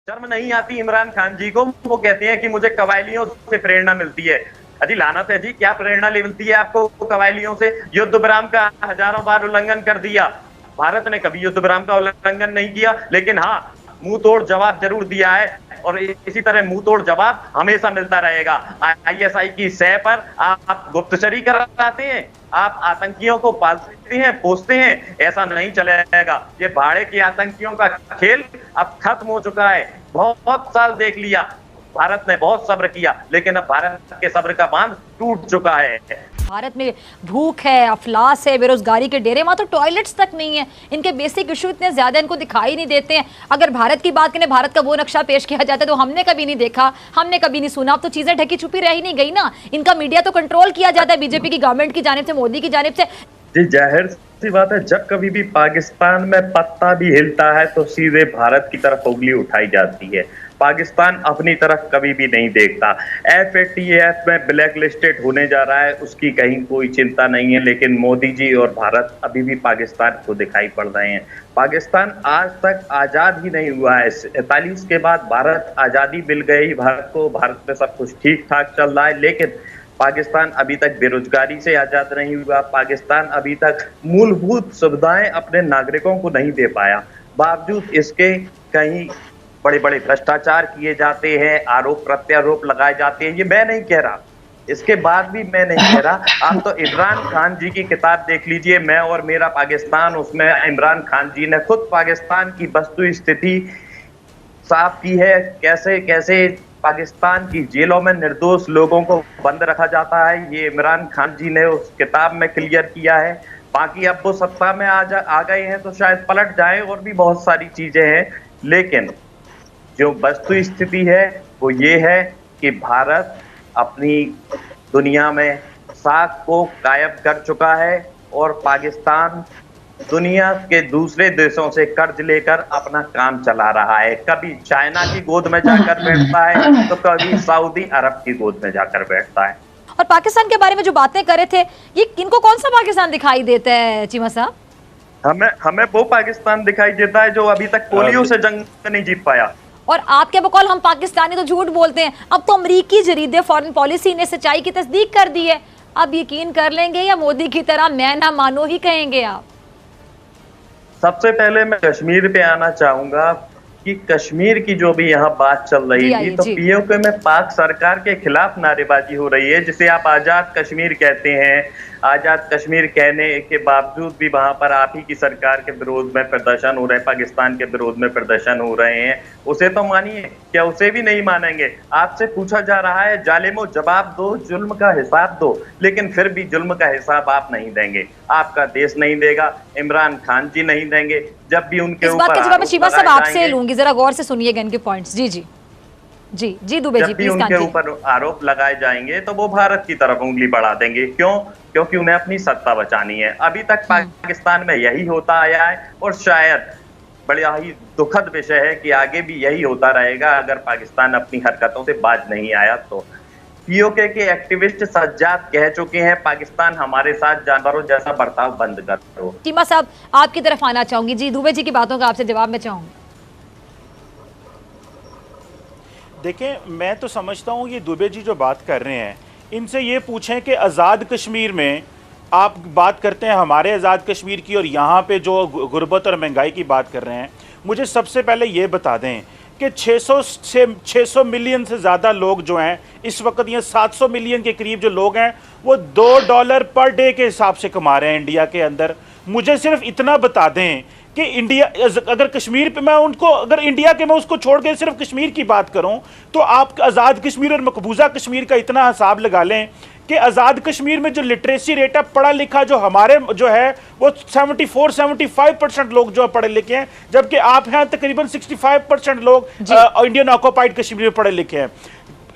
शर्म नहीं आती इमरान खान जी को? वो कहते हैं कि मुझे कबायलियों से प्रेरणा मिलती है। अजी लानत है जी, क्या प्रेरणा मिलती है आपको कबायलियों से? युद्ध विराम का हजारों बार उल्लंघन कर दिया। भारत ने कभी युद्ध विराम का उल्लंघन नहीं किया, लेकिन हाँ, मुंह तोड़ जवाब जरूर दिया है और इसी तरह मुंह तोड़ जवाब हमेशा मिलता रहेगा। आईएसआई की सह पर आप गुप्तचरी कराते हैं, आप आतंकियों को पालते हैं, पोसते हैं, ऐसा नहीं चलेगा। ये भाड़े के आतंकियों का खेल अब खत्म हो चुका है। बहुत साल देख लिया, भारत ने बहुत सब्र किया, लेकिन अब भारत के सब्र का बांध टूट चुका है। भारत में भूख है, अफलास है, बेरोजगारी के डेरे, वहां तो टॉयलेट्स तक नहीं है। इनके बेसिक इशू इतने ज्यादा इनको दिखाई नहीं देते हैं। अगर भारत की बात करें, भारत का वो नक्शा पेश किया जाता है तो हमने कभी नहीं देखा, हमने कभी नहीं सुना। अब तो चीजें ढकी छुपी रह ही नहीं गई ना। इनका मीडिया तो कंट्रोल किया जाता है बीजेपी की गवर्नमेंट की जानिब से, मोदी की जानिब से। जी जाहिर सी बात है, जब कभी भी पाकिस्तान में पत्ता भी हिलता है तो सीधे भारत की तरफ उंगली उठाई जाती है। पाकिस्तान अपनी तरफ कभी भी नहीं देखता। FATF में ब्लैक लिस्टेड होने जा रहा है, उसकी कहीं कोई चिंता नहीं है, लेकिन मोदी जी और भारत अभी भी पाकिस्तान को दिखाई पड़ रहे हैं। पाकिस्तान आज तक आजाद ही नहीं हुआ है। 47 के बाद भारत आजादी मिल गई भारत को, भारत में सब कुछ ठीक ठाक चल रहा है, लेकिन पाकिस्तान अभी तक बेरोजगारी से आजाद नहीं हुआ। पाकिस्तान अभी तक मूलभूत सुविधाएं अपने नागरिकों को नहीं दे पाया। बावजूद इसके कहीं बड़े बड़े भ्रष्टाचार किए जाते हैं, आरोप प्रत्यारोप लगाए जाते हैं। ये मैं नहीं कह रहा, इसके बाद भी मैं नहीं कह रहा। आप तो इमरान खान जी की किताब देख लीजिए, मैं और मेरा पाकिस्तान, उसमें इमरान खान जी ने खुद पाकिस्तान की वस्तु स्थिति साफ की है। कैसे कैसे पाकिस्तान की जेलों में निर्दोष लोगों को बंद रखा जाता है, ये इमरान खान जी ने उस किताब में क्लियर किया है। बाकी अब वो सत्ता में आ गए हैं तो शायद पलट जाए, और भी बहुत सारी चीजें हैं, लेकिन जो वस्तु स्थिति है वो ये है कि भारत अपनी दुनिया में साख को कायम कर चुका है और पाकिस्तान दुनिया के दूसरे देशों से कर्ज लेकर अपना काम चला रहा है। कभी चाइना की गोद में जाकर बैठता है तो कभी सऊदी अरब की गोद में जाकर बैठता है। और पाकिस्तान के बारे में जो बातें कर रहे थे, ये इनको कौन सा पाकिस्तान दिखाई देता है चीमा साहब? हमें वो पाकिस्तान दिखाई देता है जो अभी तक पोलियो से जंग नहीं जीत पाया। और आपके बकौल हम पाकिस्तानी तो झूठ बोलते हैं। अब तो अमरीकी जरीदे फॉरेन पॉलिसी ने सच्चाई की तस्दीक कर दी है। अब यकीन कर लेंगे या मोदी की तरह मैं ना मानो ही कहेंगे आप? सबसे पहले मैं कश्मीर पे आना चाहूंगा कि कश्मीर की जो भी यहाँ बात चल रही थी, तो POK में पाक सरकार के खिलाफ नारेबाजी हो रही है, जिसे आप आजाद कश्मीर कहते हैं। आजाद कश्मीर कहने के बावजूद भी वहां पर आप ही की सरकार के विरोध में प्रदर्शन हो रहे हैं, पाकिस्तान के विरोध में प्रदर्शन हो रहे हैं। उसे तो मानिए, क्या उसे भी नहीं मानेंगे? आपसे पूछा जा रहा है जालिमो जवाब दो, जुल्म का हिसाब दो, लेकिन फिर भी जुल्म का हिसाब आप नहीं देंगे, आपका देश नहीं देगा, इमरान खान जी नहीं देंगे। जब भी उनके ऊपर जवाब शिवा साहब आपसे लूंगी, जरा गौर से सुनिएगा इनके पॉइंट्स। जी जी जी जी दुबे जी, प्लीज। उनके ऊपर आरोप लगाए जाएंगे तो वो भारत की तरफ उंगली बढ़ा देंगे। क्यों? क्योंकि उन्हें अपनी सत्ता बचानी है। अभी तक पाकिस्तान में यही होता आया है और शायद बड़ा ही दुखद विषय है कि आगे भी यही होता रहेगा अगर पाकिस्तान अपनी हरकतों से बाज नहीं आया तो। POK के एक्टिविस्ट सज्जाद कह चुके हैं, पाकिस्तान हमारे साथ जानवरों जैसा बर्ताव बंद करो। चीमा साहब आपकी तरफ आना चाहूंगी। जी दुबे जी की बातों का आपसे जवाब मैं चाहूंगी। देखें, मैं तो समझता हूँ ये दुबे जी जो बात कर रहे हैं, इनसे ये पूछें कि आज़ाद कश्मीर में आप बात करते हैं हमारे आज़ाद कश्मीर की और यहाँ पे जो गुर्बत और महंगाई की बात कर रहे हैं। मुझे सबसे पहले ये बता दें कि 600 मिलियन से ज़्यादा लोग जो हैं इस वक्त, ये 700 मिलियन के करीब जो लोग हैं वो $2 पर डे के हिसाब से कमा रहे हैं इंडिया के अंदर। मुझे सिर्फ इतना बता दें कि इंडिया, अगर कश्मीर पे मैं उनको, अगर इंडिया के मैं उसको छोड़ के सिर्फ कश्मीर की बात करूं तो आप आज़ाद कश्मीर और मकबूजा कश्मीर का इतना हिसाब लगा लें कि आज़ाद कश्मीर में जो लिटरेसी रेट है, पढ़ा लिखा जो हमारे जो है वो 74-75% लोग जो पढ़े लिखे हैं, जबकि आप हैं तकरीबन 65% लोग इंडियन ऑक्युपाइड कश्मीर में पढ़े लिखे हैं।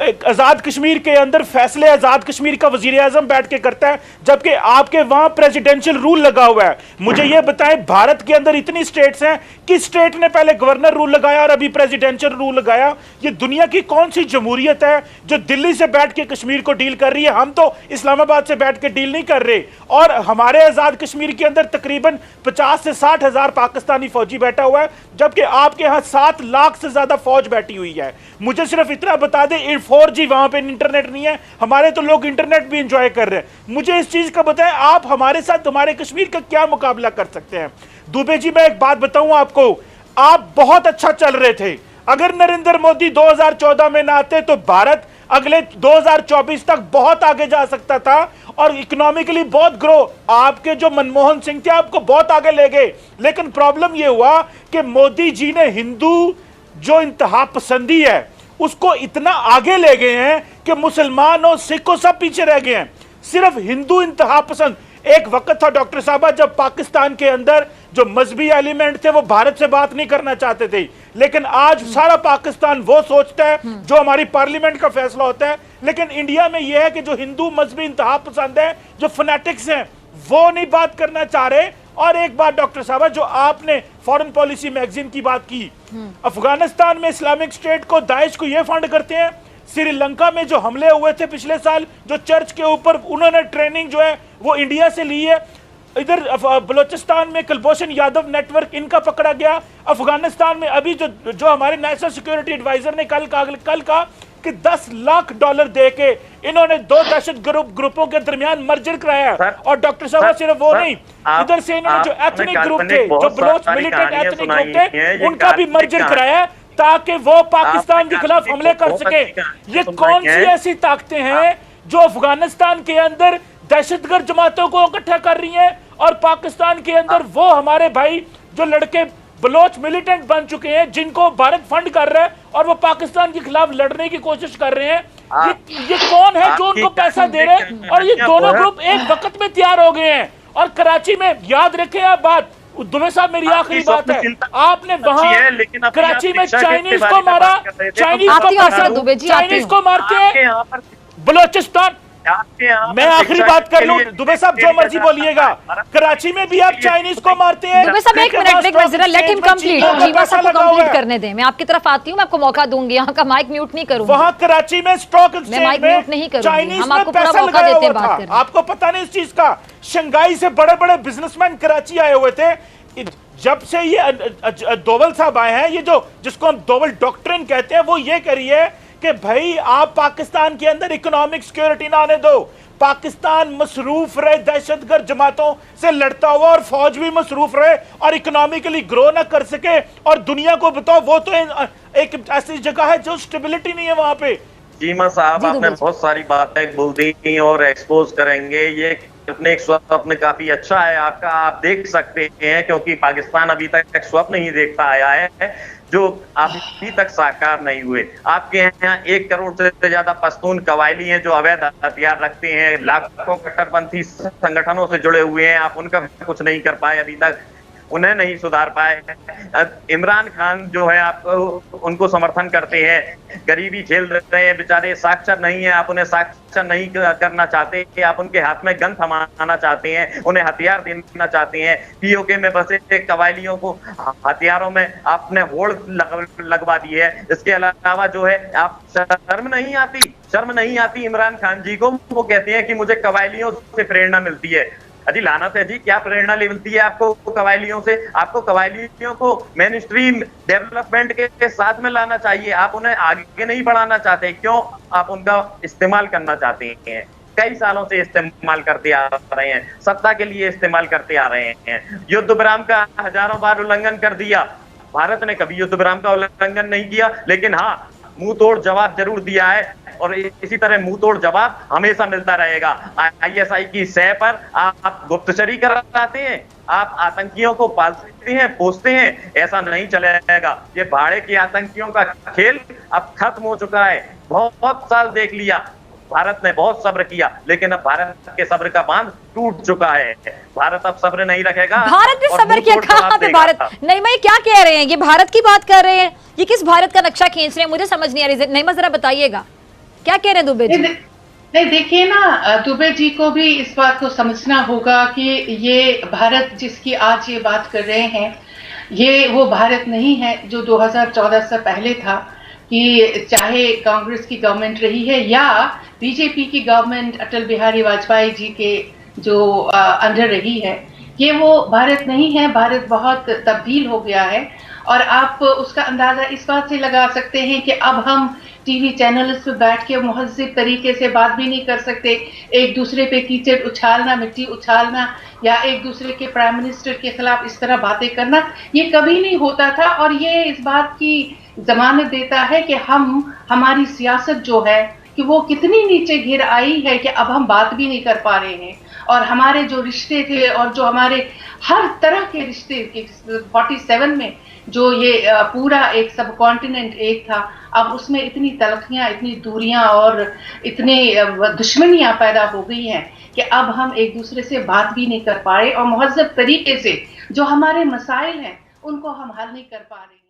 आजाद कश्मीर के अंदर फैसले आजाद कश्मीर का वजीर आजम बैठ के करता है, जबकि आपके वहां प्रेसिडेंशियल रूल लगा हुआ है। मुझे यह बताएं, भारत के अंदर इतनी स्टेट्स हैं, किस स्टेट ने पहले गवर्नर रूल लगाया और अभी प्रेसिडेंशियल रूल लगाया? ये दुनिया की कौन सी जमहूरियत है जो दिल्ली से बैठ के कश्मीर को डील कर रही है? हम तो इस्लामाबाद से बैठ के डील नहीं कर रहे। और हमारे आजाद कश्मीर के अंदर तकरीबन 50 से 60 हजार पाकिस्तानी फौजी बैठा हुआ है, जबकि आपके यहां 7 लाख से ज्यादा फौज बैठी हुई है। मुझे सिर्फ इतना बता दें, 4G वहां पे इंटरनेट नहीं है, हमारे तो लोग इंटरनेट भी एंजॉय कर रहे हैं। मुझे इस चीज का बताएं, आप हमारे साथ हमारे कश्मीर का क्या मुकाबला कर सकते हैं? दुबे जी, मैं एक बात बताऊं आपको, आप बहुत अच्छा चल रहे थे। अगर नरेंद्र मोदी 2014 में ना आते तो भारत अगले 2024 तक बहुत आगे जा सकता था और इकोनॉमिकली बहुत ग्रो। आपके जो मनमोहन सिंह थे आपको बहुत आगे ले गए, लेकिन प्रॉब्लम यह हुआ कि मोदी जी ने हिंदू जो इंतहा पसंदी है उसको इतना आगे ले गए हैं कि मुसलमान और सिखों सब पीछे रह गए हैं। सिर्फ हिंदू इंतहा पसंद। एक वक्त था डॉक्टर साहब जब पाकिस्तान के अंदर जो मजहबी एलिमेंट थे वो भारत से बात नहीं करना चाहते थे, लेकिन आज सारा पाकिस्तान वो सोचता है जो हमारी पार्लियामेंट का फैसला होता है। लेकिन इंडिया में यह है कि जो हिंदू मजहबी इंतहा पसंद है, जो फनेटिक्स हैं, वो नहीं बात करना चाह रहे। और एक बात डॉक्टर साहब, जो आपने फॉरेन पॉलिसी मैगजीन की बात की, अफगानिस्तान में इस्लामिक स्टेट को, दाइश को ये फंड करते हैं। श्रीलंका में जो हमले हुए थे पिछले साल, जो चर्च के ऊपर, उन्होंने ट्रेनिंग जो है वो इंडिया से ली है। इधर बलोचिस्तान में कुलभूषण यादव नेटवर्क इनका पकड़ा गया। अफगानिस्तान में अभी जो हमारे नेशनल सिक्योरिटी एडवाइजर ने कल कहा कि $10 लाख देके इन्होंने 2 दहशत ग्रुपों के दरमियान मर्जर कराया। और डॉक्टर साहब सिर्फ वो नहीं, इधर से इन्होंने जो एथनिक ग्रुप थे, जो बलोच मिलिटेंट एथनिक ग्रुप थे, उनका भी मर्जर कराया ताकि वो पाकिस्तान के खिलाफ हमले कर सके। ये कौन सी ऐसी ताकतें हैं जो अफगानिस्तान के अंदर दहशतगर्द जमातों को इकट्ठा कर रही हैं और पाकिस्तान के अंदर वो हमारे भाई जो लड़के बलोच मिलिटेंट बन चुके हैं जिनको भारत फंड कर रहा है और वो पाकिस्तान के खिलाफ लड़ने की कोशिश कर रहे हैं? ये कौन है जो उनको पैसा दे रहे हैं? और ये दोनों ग्रुप एक वक्त में तैयार हो गए हैं। और कराची में, याद रखें आप बात, दुबे साहब मेरी आखिरी बात है, आपने वहां कराची में चाइनीज को मारा, चाइनीज को मार के बलोचिस्तान। मैं आखिरी बात कर लूं, दुबे साहब जो मर्जी बोलिएगा, कराची में भी आप चाइनीज को मारते हैं। दुबे साहब एक मिनट जरा लेट हिम कंप्लीट, जीवा साहब को कंप्लीट करने दें। मैं आपकी तरफ आती हूं, मैं आपको मौका दूंगी, यहाँ का माइक म्यूट नहीं करूंगी। वहां कराची में स्टॉक एक्सचेंज में चाइनीज में पैसा लगाया हुआ था। आपको पता नहीं इस चीज का? शंघाई से बड़े बड़े बिजनेसमैन कराची आए हुए थे। जब से ये दोवल साहब आए हैं, ये जिसको हम दोवल डॉक्ट्रिन कहते हैं, वो ये करिए कि भाई आप पाकिस्तान के अंदर इकोनॉमिक सिक्योरिटी ना आने दो। पाकिस्तान मसरूफ रहे दहशतगर्द जमातों से लड़ता हुआ और फौज भी मसरूफ रहे और इकोनॉमिकली ग्रो ना कर सके। और दुनिया को बताओ, वो तो एक ऐसी जगह है जो स्टेबिलिटी नहीं है वहां पे। चीमा साहब, आपने बहुत सारी बातें बोल दी और एक्सपोज करेंगे। ये अपने एक स्वप्न काफी अच्छा है आपका, आप देख सकते हैं, क्योंकि पाकिस्तान अभी तक एक स्वप्न ही देखता आया है जो अभी तक साकार नहीं हुए। आपके यहाँ 1 करोड़ से ज्यादा पश्तून कबायली हैं जो अवैध हथियार रखते हैं, लाखों कट्टरपंथी संगठनों से जुड़े हुए हैं। आप उनका कुछ नहीं कर पाए अभी तक, उन्हें नहीं सुधार पाए। इमरान खान जो है आप उनको समर्थन करते हैं, गरीबी झेल रहे हैं बेचारे, साक्षर नहीं है, आप उन्हें साक्षर नहीं करना चाहते, आप उनके हाथ में गन थमाना चाहते हैं, उन्हें हथियार देना चाहते हैं। पीओके में बसे कबायलियों को हथियारों में आपने होड़ लगवा दी है। इसके अलावा जो है, आप शर्म नहीं आती इमरान खान जी को? वो कहते हैं कि मुझे कबायलियों से प्रेरणा मिलती है। अजी लानत है जी, क्या प्रेरणा मिलती है आपको कबायलियों से? आपको कबायलियों को मेन स्ट्रीम डेवलपमेंट के साथ में लाना चाहिए, आप उन्हें आगे नहीं बढ़ाना चाहते। क्यों आप उनका इस्तेमाल करना चाहते हैं? कई सालों से इस्तेमाल करते आ रहे हैं, सत्ता के लिए इस्तेमाल करते आ रहे हैं। युद्ध विराम का हजारों बार उल्लंघन कर दिया, भारत ने कभी युद्ध विराम का उल्लंघन नहीं किया, लेकिन हाँ मुंह तोड़ जवाब जरूर दिया है और इसी तरह मुंह तोड़ जवाब हमेशा मिलता रहेगा। ISI की सह पर आप गुप्तचरी कराते हैं, आप आतंकियों को पालते हैं, पोसते हैं, ऐसा नहीं चलेगा। ये भाड़े के आतंकियों का खेल अब खत्म हो चुका है। बहुत साल देख लिया, भारत ने बहुत सब्र किया, लेकिन अब भारत के सब्र का बांध टूट चुका है। भारत अब सब्र नहीं रखेगा। भारत ने सब्र किया? कहां पे भारत? नहीं, मैं क्या कह रहे हैं, ये भारत की बात कर रहे हैं, ये किस भारत का नक्शा खींच रहे हैं? मुझे समझ नहीं आ रही। नहीं, जरा बताइएगा। क्या कह रहे हैं दुबे जी? नहीं देखिए ना, दुबे जी को भी इस बात को समझना होगा कि ये भारत जिसकी आज ये बात कर रहे हैं, ये वो भारत नहीं है जो 2014 से पहले था, कि चाहे कांग्रेस की गवर्नमेंट रही है या बीजेपी की गवर्नमेंट अटल बिहारी वाजपेयी जी के जो अंडर रही है। ये वो भारत नहीं है। भारत बहुत तब्दील हो गया है और आप उसका अंदाजा इस बात से लगा सकते हैं कि अब हम टीवी चैनल्स पे बैठ के महज़िब तरीके से बात भी नहीं कर सकते। एक दूसरे पे कीचड़ उछालना, मिट्टी उछालना या एक दूसरे के प्राइम मिनिस्टर के खिलाफ इस तरह बातें करना, ये कभी नहीं होता था। और ये इस बात की जमानत देता है कि हमारी सियासत जो है कि वो कितनी नीचे गिर आई है कि अब हम बात भी नहीं कर पा रहे हैं। और हमारे जो रिश्ते थे और जो हमारे हर तरह के रिश्ते 47 में जो ये पूरा एक सब कॉन्टिनेंट एक था, अब उसमें इतनी तलखियां, इतनी दूरियां और इतनी दुश्मनियां पैदा हो गई हैं कि अब हम एक दूसरे से बात भी नहीं कर पा रहे और महज़ब तरीके से जो हमारे मसाइल हैं उनको हम हल नहीं कर पा रहे।